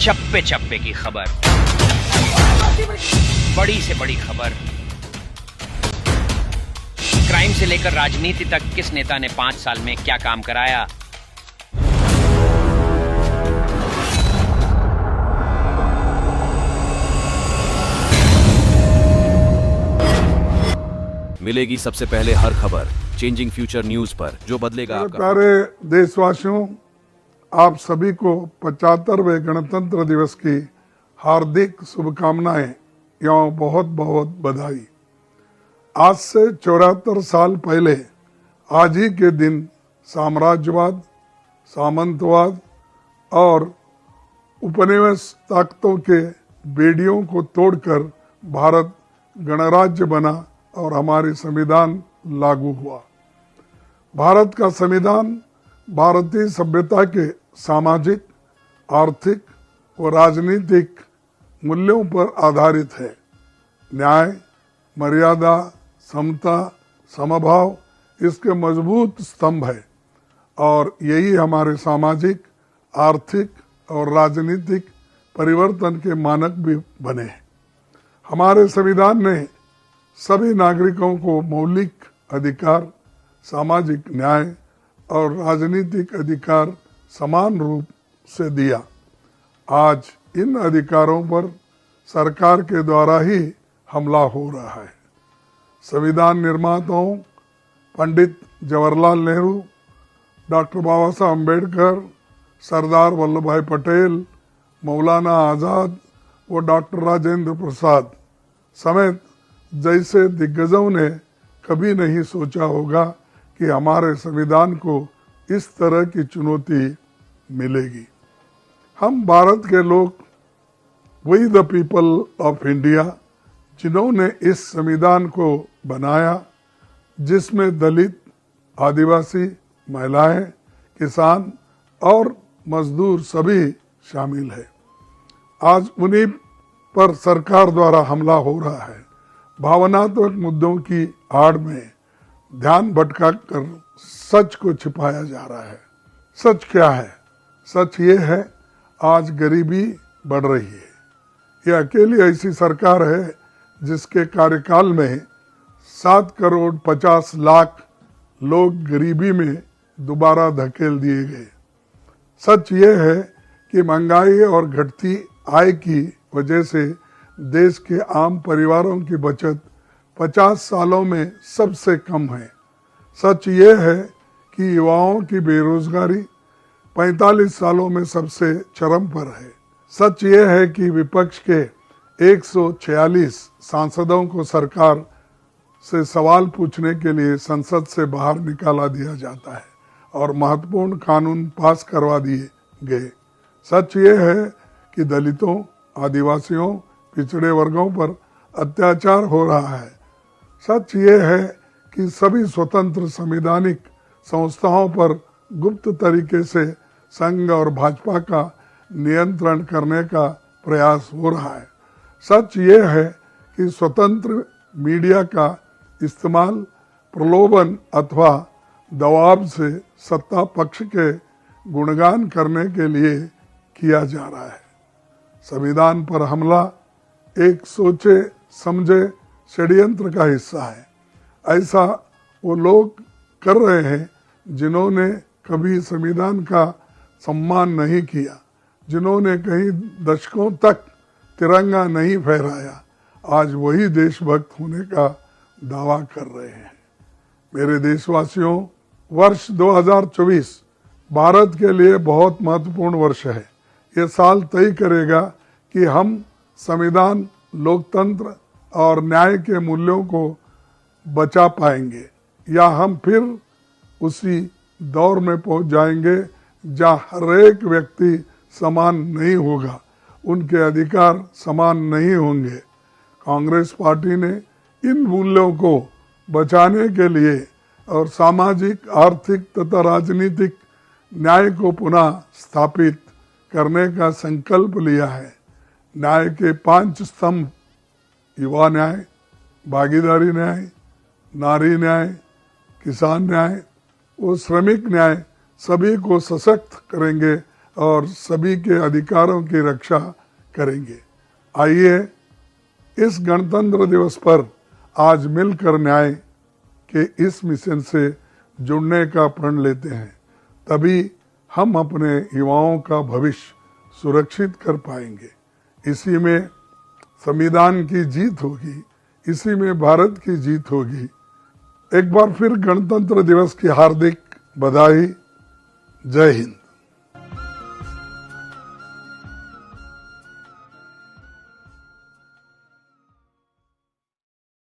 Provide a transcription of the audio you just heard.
चप्पे चप्पे की खबर, बड़ी से बड़ी खबर, क्राइम से लेकर राजनीति तक किस नेता ने 5 साल में क्या काम कराया। मिलेगी सबसे पहले हर खबर चेंजिंग फ्यूचर न्यूज पर, जो बदलेगा आपका। प्यारे देशवासियों, आप सभी को 75वें गणतंत्र दिवस की हार्दिक शुभकामनाएं एवं बहुत बहुत बधाई। आज से 74 साल पहले आज ही के दिन साम्राज्यवाद, सामंतवाद और उपनिवेश ताकतों के बेड़ियों को तोड़कर भारत गणराज्य बना और हमारी संविधान लागू हुआ। भारत का संविधान भारतीय सभ्यता के सामाजिक, आर्थिक व राजनीतिक मूल्यों पर आधारित है। न्याय, मर्यादा, समता, समभाव इसके मजबूत स्तंभ है और यही हमारे सामाजिक, आर्थिक और राजनीतिक परिवर्तन के मानक भी बने हैं। हमारे संविधान ने सभी नागरिकों को मौलिक अधिकार, सामाजिक न्याय और राजनीतिक अधिकार समान रूप से दिया। आज इन अधिकारों पर सरकार के द्वारा ही हमला हो रहा है। संविधान निर्माताओं पंडित जवाहरलाल नेहरू, डॉक्टर बाबा साहब अम्बेडकर, सरदार वल्लभ भाई पटेल, मौलाना आजाद व डॉक्टर राजेंद्र प्रसाद समेत जैसे दिग्गजों ने कभी नहीं सोचा होगा कि हमारे संविधान को इस तरह की चुनौती मिलेगी। हम भारत के लोग, we the people of India, जिन्होंने इस संविधान को बनाया, जिसमें दलित, आदिवासी, महिलाएं, किसान और मजदूर सभी शामिल है। आज उन्हीं पर सरकार द्वारा हमला हो रहा है। भावनात्मक मुद्दों की आड़ में ध्यान भटकाकर सच को छिपाया जा रहा है। सच क्या है? सच ये है, आज गरीबी बढ़ रही है। यह अकेली ऐसी सरकार है जिसके कार्यकाल में 7 करोड़ 50 लाख लोग गरीबी में दोबारा धकेल दिए गए। सच ये है कि महंगाई और घटती आय की वजह से देश के आम परिवारों की बचत 50 सालों में सबसे कम है। सच ये है कि युवाओं की बेरोजगारी 45 सालों में सबसे चरम पर है। सच ये है कि विपक्ष के 146 सांसदों को सरकार से सवाल पूछने के लिए संसद से बाहर निकाला दिया जाता है और महत्वपूर्ण कानून पास करवा दिए गए। सच ये है कि दलितों, आदिवासियों, पिछड़े वर्गों पर अत्याचार हो रहा है। सच ये है कि सभी स्वतंत्र संवैधानिक संस्थाओं पर गुप्त तरीके से संघ और भाजपा का नियंत्रण करने का प्रयास हो रहा है। सच ये है कि स्वतंत्र मीडिया का इस्तेमाल प्रलोभन अथवा दबाव से सत्ता पक्ष के गुणगान करने के लिए किया जा रहा है। संविधान पर हमला एक सोचे समझे षड्यंत्र का हिस्सा है। ऐसा वो लोग कर रहे हैं जिन्होंने कभी संविधान का सम्मान नहीं किया, जिन्होंने कहीं दशकों तक तिरंगा नहीं फहराया, आज वही देशभक्त होने का दावा कर रहे हैं। मेरे देशवासियों, वर्ष 2024 भारत के लिए बहुत महत्वपूर्ण वर्ष है। ये साल तय करेगा कि हम संविधान, लोकतंत्र और न्याय के मूल्यों को बचा पाएंगे या हम फिर उसी दौर में पहुंच जाएंगे जहां हर एक व्यक्ति समान नहीं होगा, उनके अधिकार समान नहीं होंगे। कांग्रेस पार्टी ने इन मूल्यों को बचाने के लिए और सामाजिक, आर्थिक तथा राजनीतिक न्याय को पुनः स्थापित करने का संकल्प लिया है। न्याय के 5 स्तंभ, युवा न्याय, भागीदारी न्याय, नारी न्याय, किसान न्याय, वो श्रमिक न्याय, सभी को सशक्त करेंगे और सभी के अधिकारों की रक्षा करेंगे। आइए इस गणतंत्र दिवस पर आज मिलकर न्याय के इस मिशन से जुड़ने का प्रण लेते हैं, तभी हम अपने युवाओं का भविष्य सुरक्षित कर पाएंगे। इसी में संविधान की जीत होगी, इसी में भारत की जीत होगी। एक बार फिर गणतंत्र दिवस की हार्दिक बधाई। जय हिंद।